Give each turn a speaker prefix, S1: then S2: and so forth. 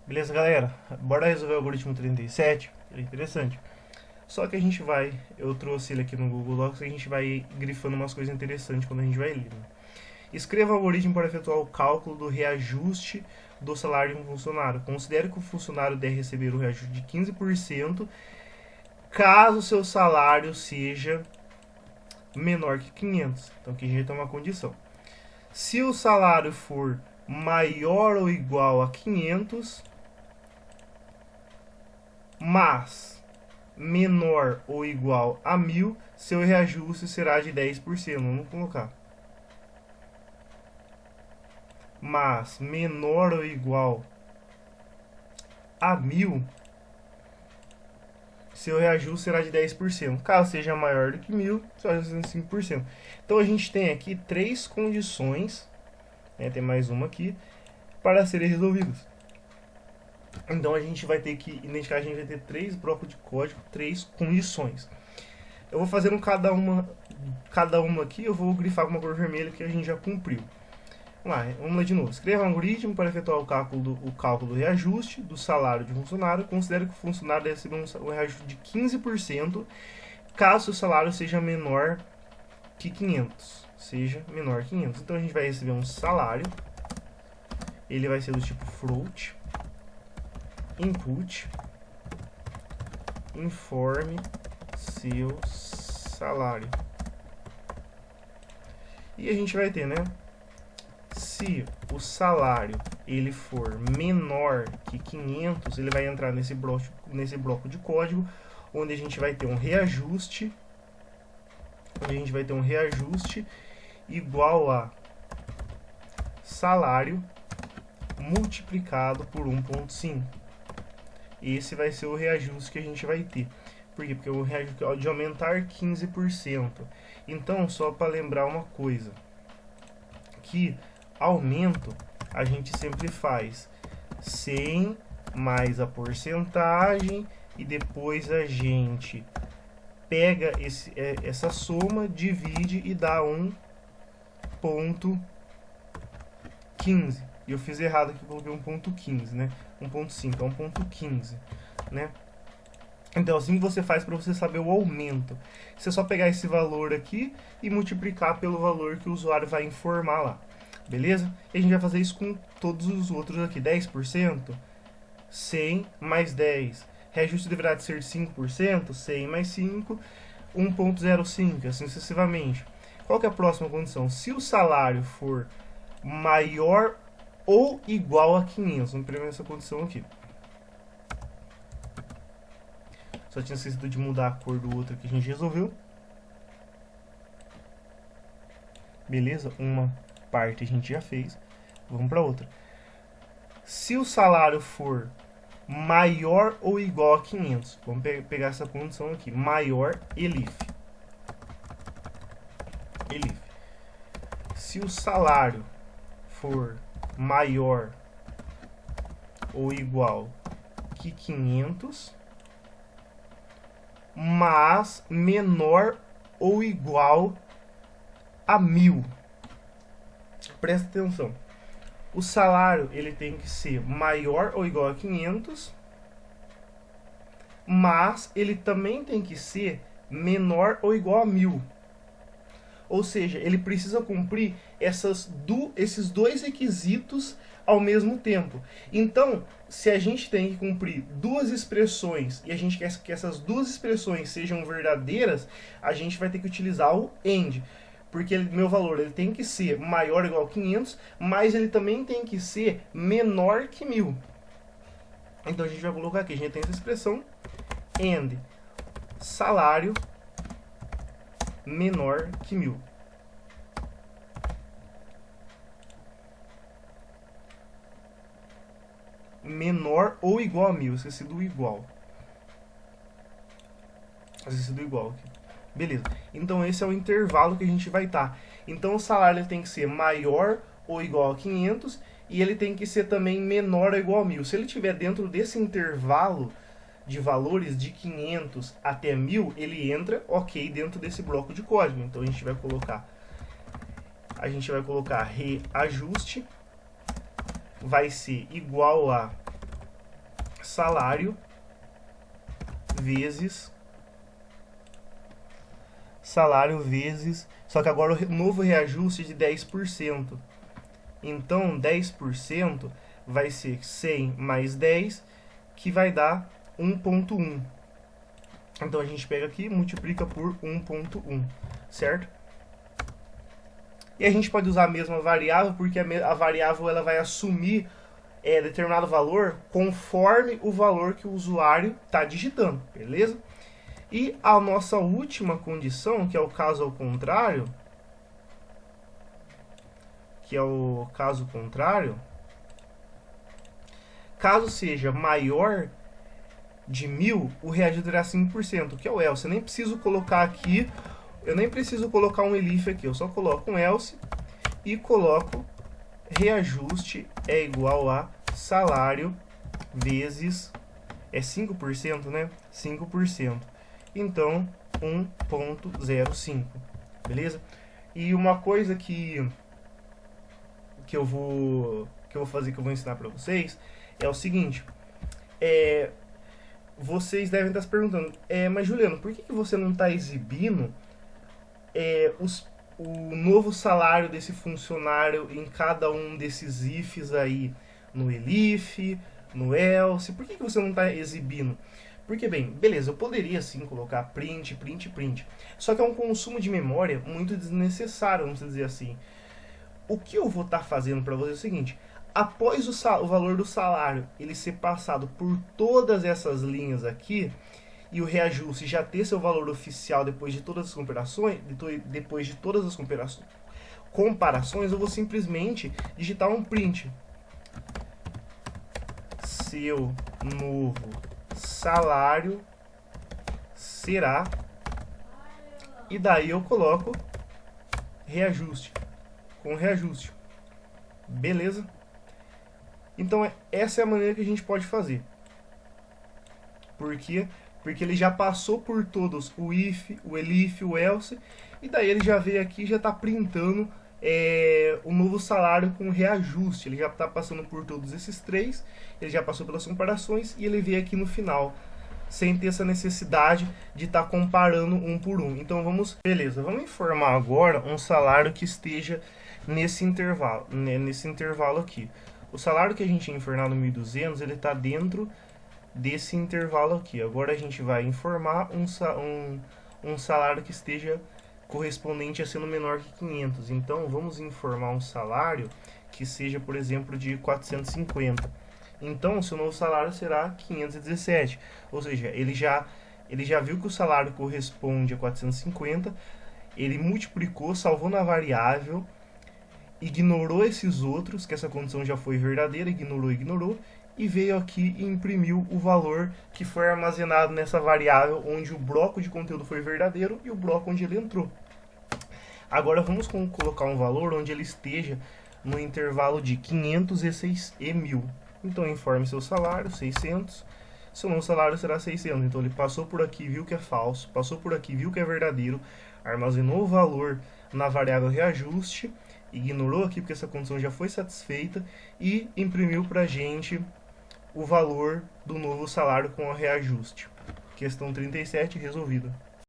S1: Beleza, galera? Bora resolver o algoritmo 37. Ele é interessante. Só que eu trouxe ele aqui no Google Docs e a gente vai grifando umas coisas interessantes quando a gente vai ler. Né? Escreva o algoritmo para efetuar o cálculo do reajuste do salário de um funcionário. Considere que o funcionário deve receber o reajuste de 15% caso seu salário seja menor que 500. Então aqui a gente tem uma condição. Se o salário for maior ou igual a 500, mas menor ou igual a 1000, seu reajuste será de 10%. Vamos colocar. Mas menor ou igual a 1000, seu reajuste será de 10%. Caso seja maior do que 1000, seu reajuste será de 5%. Então a gente tem aqui três condições, né, tem mais uma aqui, para serem resolvidas. Então a gente vai ter que identificar, a gente vai ter três blocos de código, três condições. Eu vou fazendo cada uma aqui, eu vou grifar com uma cor vermelha que a gente já cumpriu. Vamos lá de novo. Escreva um algoritmo para efetuar o cálculo do reajuste do salário de um funcionário. Considere que o funcionário deve receber um reajuste de 15% caso o salário seja menor que 500. Então a gente vai receber um salário. Ele vai ser do tipo float. Input, informe seu salário. E a gente vai ter, né? Se o salário ele for menor que 500, ele vai entrar nesse bloco de código, onde a gente vai ter um reajuste, igual a salário multiplicado por 1,5. Esse vai ser o reajuste que a gente vai ter. Por quê? Porque o reajuste é de aumentar 15%. Então, só para lembrar uma coisa, que aumento a gente sempre faz 100 mais a porcentagem e depois a gente pega essa soma, divide e dá 1,15. E eu fiz errado aqui, coloquei 1,15, né? 1,5 é 1,15, né? Então, assim que você faz para você saber o aumento. Você só pegar esse valor aqui e multiplicar pelo valor que o usuário vai informar lá. Beleza? E a gente vai fazer isso com todos os outros aqui. 10%, 100 mais 10. Reajuste deverá ser de 5%, 100 mais 5, 1,05, assim sucessivamente. Qual que é a próxima condição? Se o salário for maior ou igual a 500. Vamos imprimir essa condição aqui. Só tinha esquecido de mudar a cor do outro que a gente resolveu. Beleza? Uma parte a gente já fez. Vamos para outra. Se o salário for maior ou igual a 500. Vamos pegar essa condição aqui. Maior elif. Se o salário for maior ou igual que 500, mas menor ou igual a 1000. Presta atenção. O salário ele tem que ser maior ou igual a 500, mas ele também tem que ser menor ou igual a 1000. Ou seja, ele precisa cumprir esses dois requisitos ao mesmo tempo. Então, se a gente tem que cumprir duas expressões e a gente quer que essas duas expressões sejam verdadeiras, a gente vai ter que utilizar o AND. Porque meu valor ele tem que ser maior ou igual a 500, mas ele também tem que ser menor que 1000. Então a gente vai colocar aqui, a gente tem essa expressão AND salário menor que 1000. Menor ou igual a 1000. Esqueci do igual. Aqui. Beleza. Então esse é o intervalo que a gente vai estar. Então o salário ele tem que ser maior ou igual a 500 e ele tem que ser também menor ou igual a 1000. Se ele estiver dentro desse intervalo de valores de 500 até 1000, ele entra ok dentro desse bloco de código. Então a gente vai colocar reajuste vai ser igual a salário vezes salário vezes, só que agora o novo reajuste é de 10%. Então 10% vai ser 100 mais 10, que vai dar 1,1. Então a gente pega aqui e multiplica por 1,1, certo? E a gente pode usar a mesma variável, porque a variável ela vai assumir determinado valor conforme o valor que o usuário está digitando, beleza? E a nossa última condição, que é o caso ao contrário, caso seja maior de 1000, o reajuste será 5%, que é o else. Eu nem preciso colocar aqui, eu nem preciso colocar um elif aqui, eu só coloco um else e coloco reajuste é igual a salário vezes 5%, né? 5%. Então, 1,05, beleza? E uma coisa que eu vou fazer, que eu vou ensinar para vocês, é o seguinte, vocês devem estar se perguntando, mas Juliano, por que você não está exibindo o novo salário desse funcionário em cada um desses ifs aí, no elif, no else? Por que você não está exibindo? Porque, bem, beleza, eu poderia sim colocar print, print, print, só que é um consumo de memória muito desnecessário, vamos dizer assim. O que eu vou estar fazendo para você é o seguinte: após o valor do salário ele ser passado por todas essas linhas aqui, e o reajuste já ter seu valor oficial depois de todas as comparações, eu vou simplesmente digitar um print. Seu novo salário será, e daí eu coloco reajuste, com reajuste, beleza? Então essa é a maneira que a gente pode fazer. Por quê? Porque ele já passou por todos, o if, o elif, o else, e daí ele já veio aqui e já está printando o novo salário com reajuste. Ele já está passando por todos esses três, ele já passou pelas comparações e ele veio aqui no final, sem ter essa necessidade de estar comparando um por um. Então vamos informar agora um salário que esteja nesse intervalo, né, nesse intervalo aqui. O salário que a gente ia informar no 1.200, ele está dentro desse intervalo aqui. Agora a gente vai informar um salário que esteja correspondente a sendo menor que 500. Então vamos informar um salário que seja, por exemplo, de 450. Então o seu novo salário será 517. Ou seja, ele já viu que o salário corresponde a 450, ele multiplicou, salvou na variável, ignorou esses outros, que essa condição já foi verdadeira, ignorou, e veio aqui e imprimiu o valor que foi armazenado nessa variável, onde o bloco de conteúdo foi verdadeiro e o bloco onde ele entrou. Agora vamos colocar um valor onde ele esteja no intervalo de 500 e 1000. Então informe seu salário, 600, seu novo salário será 600. Então ele passou por aqui, viu que é falso, passou por aqui, viu que é verdadeiro, armazenou o valor na variável reajuste, ignorou aqui porque essa condição já foi satisfeita e imprimiu para a gente o valor do novo salário com o reajuste. Questão 37 resolvida.